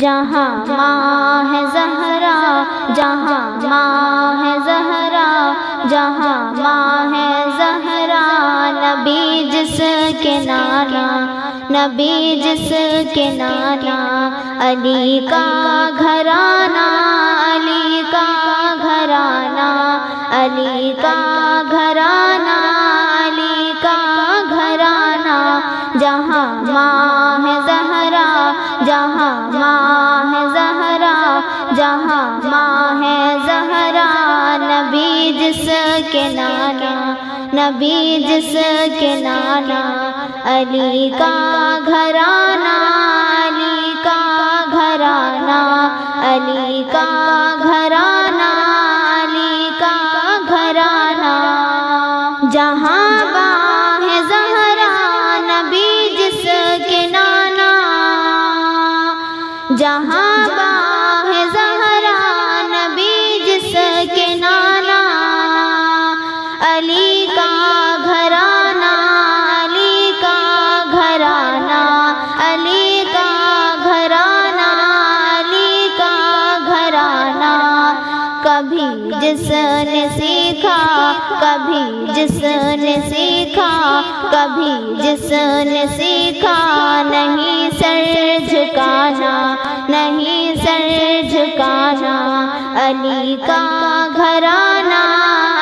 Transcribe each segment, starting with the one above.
جہاں ماں ہے زہرا، جہاں ماں ہے زہرا، جہاں ماں ہے زہرا، نبی جس کے نانا، نبی جس کے نانا، علی کا گھرانہ، علی کا گھرانہ، علی کا گھرانہ، علی کا گھرانہ، جہاں ماں ہے زہرا، جہاں ماں ہے زہرا، جہاں ماں ہے زہرا، نبی جس کے نانا، نبی جس کے نانا، علی کا گھرانہ، علی کا گھرانہ، علی کا گھرانہ، علی کا گھرانہ، جہاں ماں ہے زہرا، نبی جس کے نانا، جہاں ماں ہے زہرا، نبی جس کے نانا، علی کا گھرانہ، علی کا گھرانہ، علی کا گھرانہ، علی کا گھرانہ، کبھی جس نے سیکھا، کبھی جس نے سیکھا، کبھی جس نے سیکھا، نہیں سر جھکانا، نہیں سر جھکانا، علی کا گھرانہ،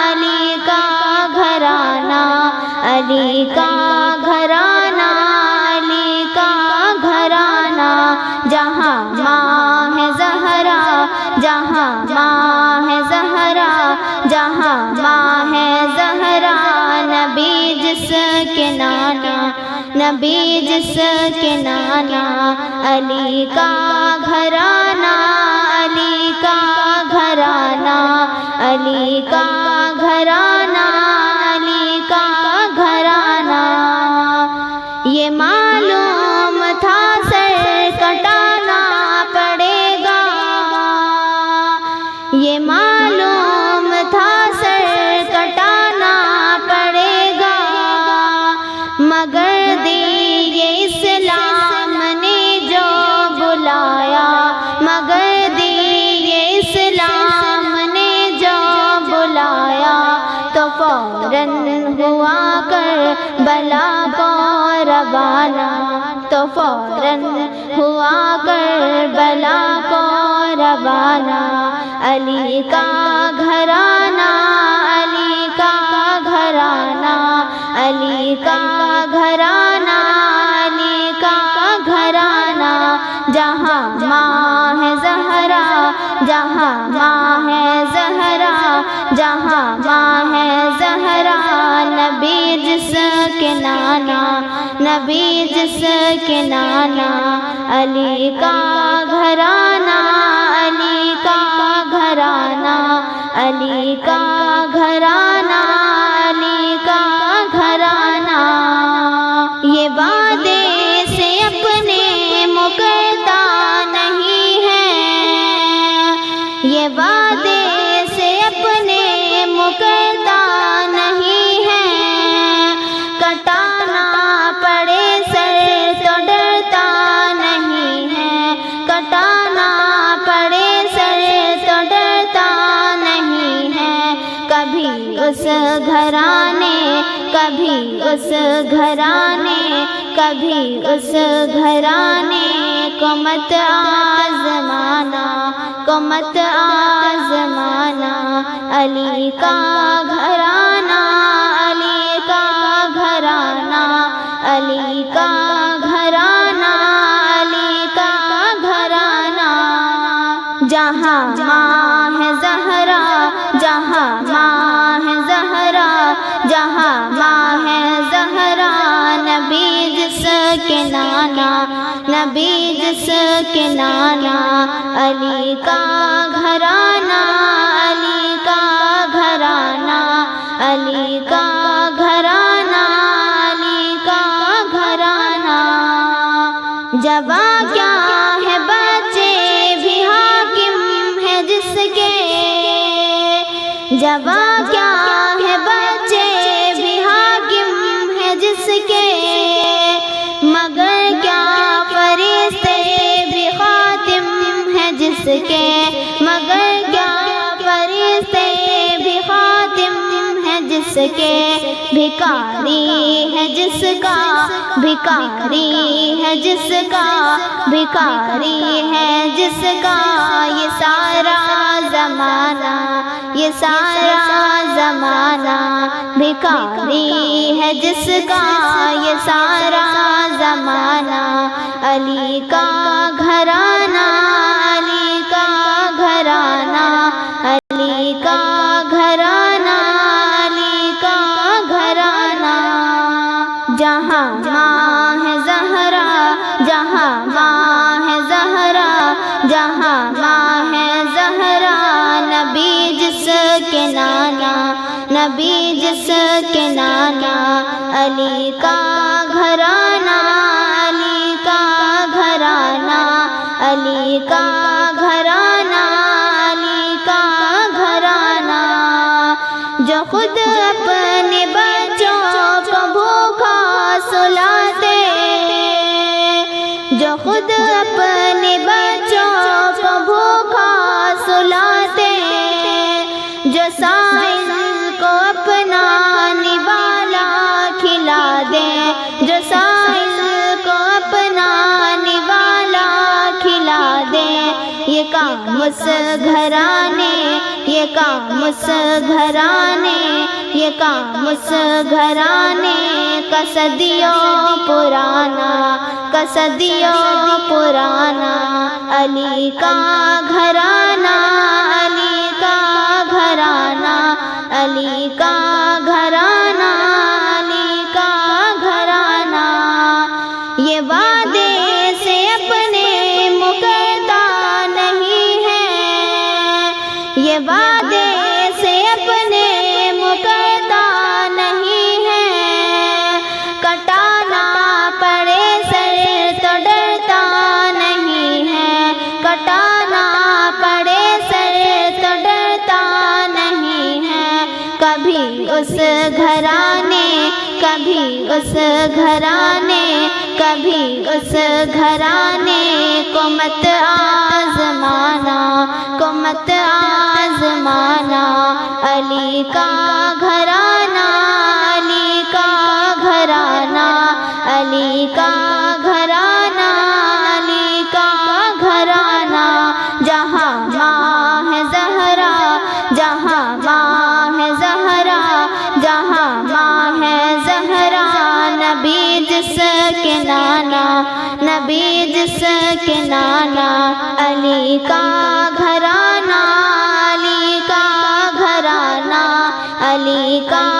علی کا گھرانہ، علی کا گھرانہ، علی کا گھرانہ، جہاں ماں ہے زہرا، جہاں ماں ہے زہرا، جہاں ماں ہے زہرا، نبی جس کے نانا، نبی جس کے نانا، علی کا گھرانہ، علی کا گھرانہ، علی کا گھرانہ، علی کا گھرانہ، یہ معلوم تھا سر کٹانا پڑے گا، یہ معلوم تھا سر کٹانا پڑے گا، مگر دیے اسلام نے جو بلایا، مگر دیے اسلام نے جو بلایا، تو فوراً ہوا کربلا کو روانہ، تو فوراً ہوا کربلا کو روانہ، علی کا گھرانہ، علی کا گھرانہ، علی کا گھرانہ، علی کا گھرانہ، جہاں ماں ہے زہرا، جہاں ماں ہے زہرا، جہاں ماں ہے زہرا، نبی جس کے نانا، نبی جس کے نانا، علی کا گھرانہ، علی کا گھرانہ، علی کا گھرانہ، علی کا گھرانہ، یہ وعدے سے اپنے مکرتا نہیں ہے، یہ وعدے سے اپنے مکرتا نہیں ہے، کٹانا پڑے سر تو ڈرتا نہیں ہے، کٹانا پڑے سر تو ڈرتا نہیں ہے، کبھی اس گھرانے، کبھی اس گھرانے، کبھی اس گھرانے کو مت آزمانا، کو مت آزمانا، علی کا گھرانہ، علی کا گھرانہ، علی کا گھرانہ، علی کا گھرانہ، جہاں ماں ہے زہرا، جہاں ماں ہے زہرا، جہاں ماں ہے زہرا، نبی جس کے نانا، نبی جس کے نانا، علی کا گھرانہ، علی کا گھرانہ، علی کا گھرانہ، علی کا گھرانہ، جواں کیا ہے بچے بھی حاکم ہے جس کے، جواں کیا ہے بچے بھی حاکم ہے جس کے، مگر کیا فرشتے بھی خاتم کے، مگر کیا فرشتے بھی خادم ہیں جس کے، بھکاری ہے جس کا، بھکاری ہے جس کا، بھکاری ہے جس کا، یہ سارا زمانہ، یہ سارا زمانہ بھکاری ہے جس کا، یہ سارا زمانہ، علی کا گھرانہ، علی کا گھرانہ، علی کا گھرانہ، علی کا گھرانہ، جہاں ماں ہے زہرا، جہاں ماں ہے زہرا، جہاں ماں ہے زہرا، نبی جس کے نانا، نبی جس کے نانا، علی کا گھرانہ، علی کا گھرانہ، علی کا گھرانہ، علی کا گھرانہ، جو خود اپنے بچوں کو بھوکا سلاتے، جو خود اپنے بچوں کو بھوکا سلاتے، جو سائل کو اپنا نوالا کھلا دے، جو سائل کو اپنا نوالا کھلا دے، یہ کام اس گھرانے، یہ کام اس گھرانے، یہ کام اس گھرانے کا صدیوں پرانا، کا صدیوں پرانا، علی کا گھرانہ، علی کا گھرانہ، علی کا گھرانہ، علی کا گھرانہ، یہ وعدے سے اپنے مکرتا نہیں ہے، یہ وعدے سے اپنے مکرتا نہیں ہے، کٹانا پڑے سر تو ڈرتا نہیں ہے، کٹانا پڑے سر تو ڈرتا نہیں ہے، کبھی اس گھرانے، کبھی اس گھرانے، کبھی اس گھرانے کو مت آزمانا، کو مت آزمانا، علی کا گھرانہ، علی کا گھرانہ، علی کا گھرانہ، علی کا گھرانہ، جہاں ماں ہے زہرا، جہاں ماں ہے زہرا، جہاں ماں ہے زہرا، نبی جس کے نانا، نبی جس کے نانا، علی کا گھرانہ، علی کا گھرانہ، علی کا